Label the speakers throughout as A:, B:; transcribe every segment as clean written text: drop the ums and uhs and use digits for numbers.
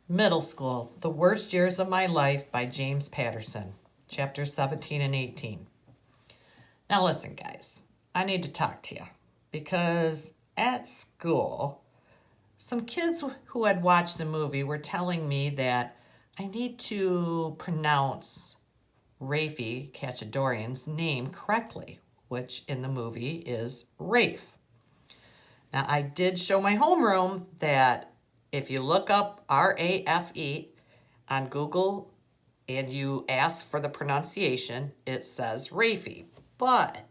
A: Middle School, The Worst Years of My Life by James Patterson, chapters 17 and 18. Now listen, guys, I need to talk to you because at school, some kids who had watched the movie were telling me that I need to pronounce Rafe Cachadorian's name correctly, which in the movie is Rafe. Now, I did show my homeroom that if you look up RAFE on Google and you ask for the pronunciation, it says Rafe. But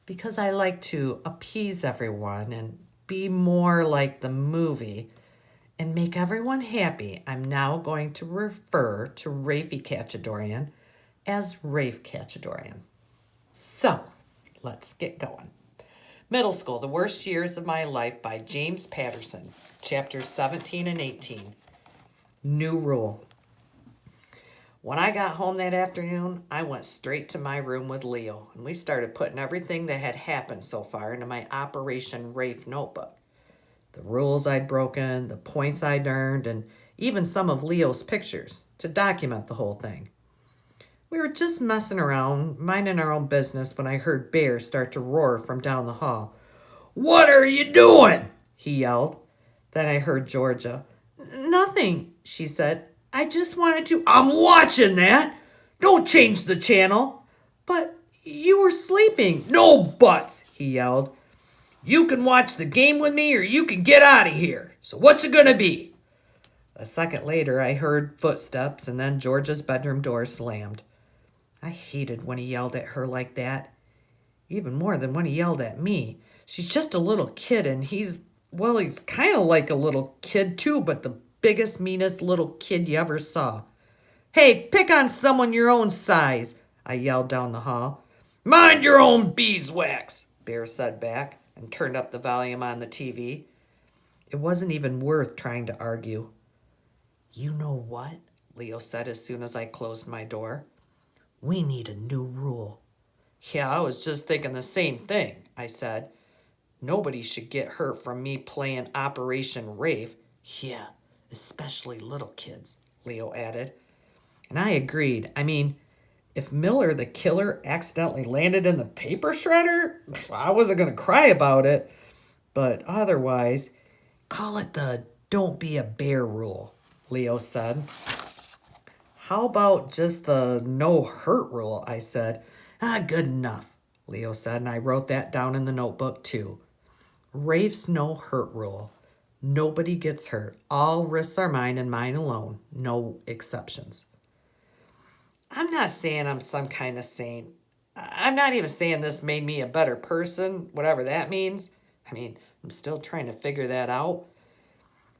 A: because I like to appease everyone and be more like the movie and make everyone happy, I'm now going to refer to Rafe Cachadorian as Rafe Cachadorian. So, let's get going. Middle School, The Worst Years of My Life by James Patterson, chapters 17 and 18. New rule. When I got home that afternoon, I went straight to my room with Leo, and we started putting everything that had happened so far into my Operation Rafe notebook. The rules I'd broken, the points I'd earned, and even some of Leo's pictures to document the whole thing. We were just messing around, minding our own business, when I heard Bear start to roar from down the hall. "What are you doing?" he yelled. Then I heard Georgia. "Nothing," she said. "I just wanted to—" "I'm watching that. Don't change the channel." "But you were sleeping." "No buts," he yelled. "You can watch the game with me or you can get out of here. So what's it going to be?" A second later, I heard footsteps and then Georgia's bedroom door slammed. I hated when he yelled at her like that, even more than when he yelled at me. She's just a little kid, and he's kind of like a little kid too, but the biggest, meanest little kid you ever saw. "Hey, pick on someone your own size," I yelled down the hall. "Mind your own beeswax," Bear said back, and turned up the volume on the TV. It wasn't even worth trying to argue. "You know what?" Leo said as soon as I closed my door. "We need a new rule." "Yeah, I was just thinking the same thing," I said. "Nobody should get hurt from me playing Operation Rafe." "Yeah, especially little kids," Leo added. And I agreed. I mean, if Miller the killer accidentally landed in the paper shredder, I wasn't going to cry about it. But otherwise, call it the "don't be a bear" rule, Leo said. "How about just the no hurt rule?" I said. Good enough," Leo said, and I wrote that down in the notebook too. Rafe's no hurt rule. Nobody gets hurt. All risks are mine and mine alone. No exceptions. I'm not saying I'm some kind of saint. I'm not even saying this made me a better person, whatever that means. I mean, I'm still trying to figure that out.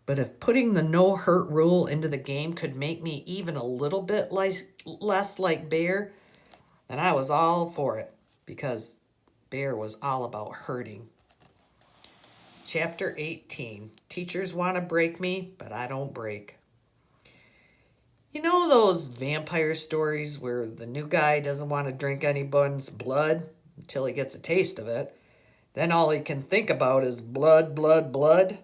A: But if putting the no hurt rule into the game could make me even a little bit less like Bear, then I was all for it, because Bear was all about hurting. Chapter 18. Teachers want to break me, but I don't break. You know those vampire stories where the new guy doesn't want to drink anyone's blood until he gets a taste of it? Then all he can think about is blood, blood, blood.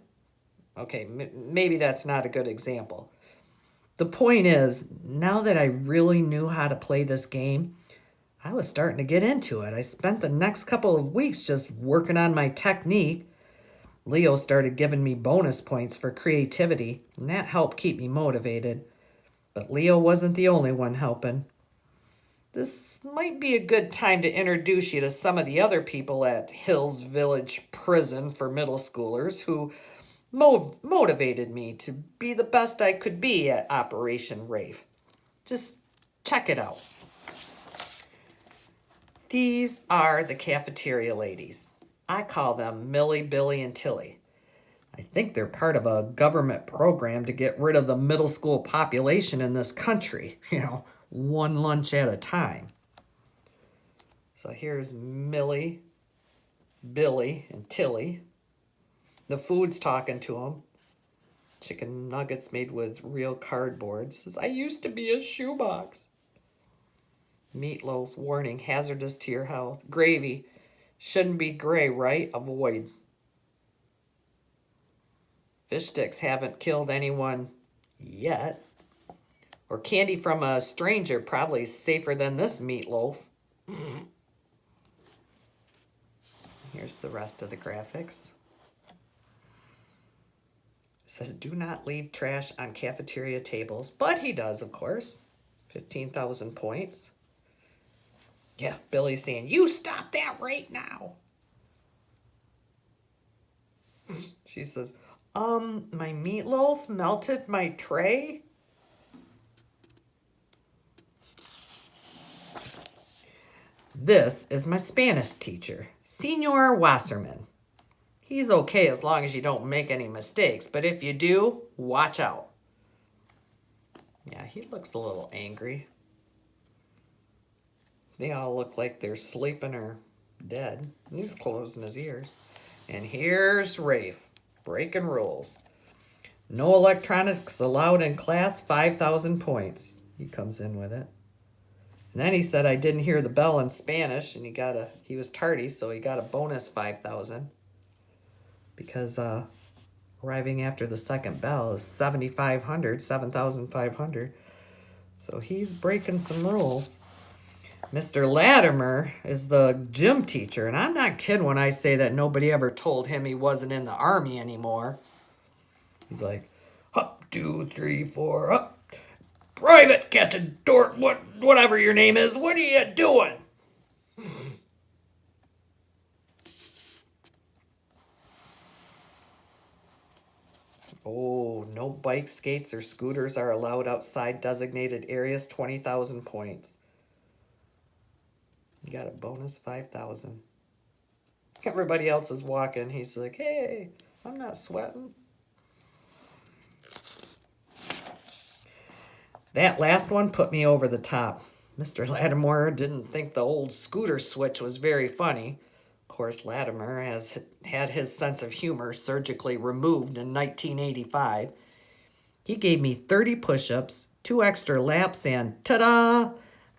A: Okay, maybe that's not a good example. The point is, now that I really knew how to play this game, I was starting to get into it. I spent the next couple of weeks just working on my technique. Leo started giving me bonus points for creativity, and that helped keep me motivated. But Leo wasn't the only one helping. This might be a good time to introduce you to some of the other people at Hills Village Prison for middle schoolers who motivated me to be the best I could be at Operation Rafe. Just check it out. These are the cafeteria ladies. I call them Millie, Billy, and Tilly. I think they're part of a government program to get rid of the middle school population in this country. One lunch at a time. So here's Millie, Billy, and Tilly. The food's talking to them. Chicken nuggets made with real cardboard. Says, "I used to be a shoebox." Meatloaf, warning, hazardous to your health. Gravy, shouldn't be gray, right? Avoid. Fish sticks haven't killed anyone Yet. Or candy from a stranger, probably safer than this meatloaf. Here's the rest of the graphics. It says, do not leave trash on cafeteria tables. But he does, of course. 15,000 points. Yeah, Billy's saying, you stop that right now. She says, my meatloaf melted my tray? This is my Spanish teacher, Senor Wasserman. He's okay as long as you don't make any mistakes, but if you do, watch out. Yeah, he looks a little angry. They all look like they're sleeping or dead. He's closing his ears. And here's Rafe, breaking rules. No electronics allowed in class, 5,000 points. He comes in with it. And then he said, I didn't hear the bell in Spanish, and he was tardy, so he got a bonus 5,000. Because arriving after the second bell is 7,500, 7,500. So he's breaking some rules. Mr. Latimer is the gym teacher, and I'm not kidding when I say that nobody ever told him he wasn't in the army anymore. He's like, up, 2, 3, 4, up. Private Captain Dort, whatever your name is, what are you doing? Oh, no bikes, skates, or scooters are allowed outside designated areas, 20,000 points. You got a bonus 5,000. Everybody else is walking. He's like, hey, I'm not sweating. That last one put me over the top. Mr. Latimer didn't think the old scooter switch was very funny. Of course, Latimer has had his sense of humor surgically removed in 1985. He gave me 30 push-ups, 2 extra laps, and ta-da!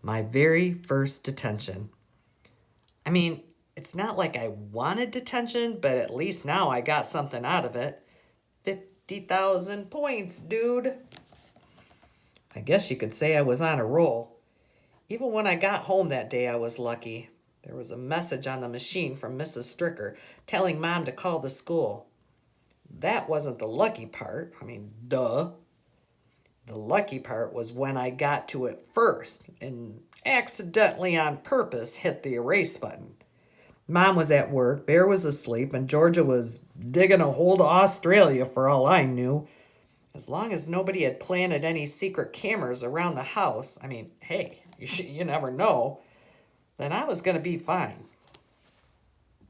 A: My very first detention. I mean, it's not like I wanted detention, but at least now I got something out of it. 50,000 points, dude. I guess you could say I was on a roll. Even when I got home that day, I was lucky. There was a message on the machine from Mrs. Stricker telling Mom to call the school. That wasn't the lucky part. I mean, duh. The lucky part was when I got to it first and accidentally on purpose hit the erase button. Mom was at work, Bear was asleep, and Georgia was digging a hole to Australia for all I knew. As long as nobody had planted any secret cameras around the house, I mean, hey, you never know, then I was going to be fine.